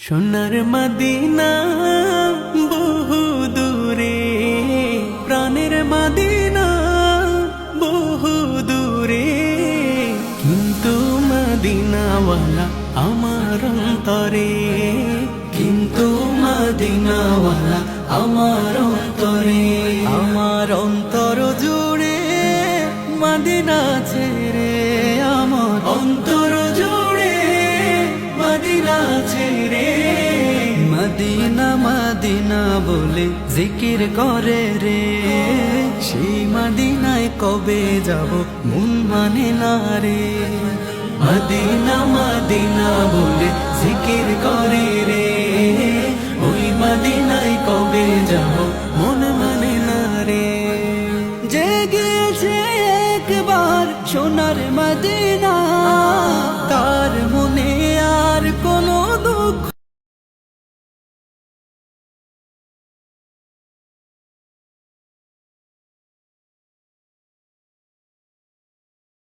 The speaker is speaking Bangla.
সোনার মদিনা বহু দূরে, প্রাণের মদিনা বহু দূরে, কিন্তু মদিনাওয়ালা আমার অন্তরে, কিন্তু মদিনাওয়ালা আমার অন্তরে। আমার অন্তর জুড়ে মদিনা ছেড়ে, আমার অন্তর জুড়ে মদিনা ছেড়ে। মদিনা মদিনা বলে জিকির করে রে, সেই মদিনায় কবে যাব মন মানে না রে। মদিনা মদিনা বলে জিকির করে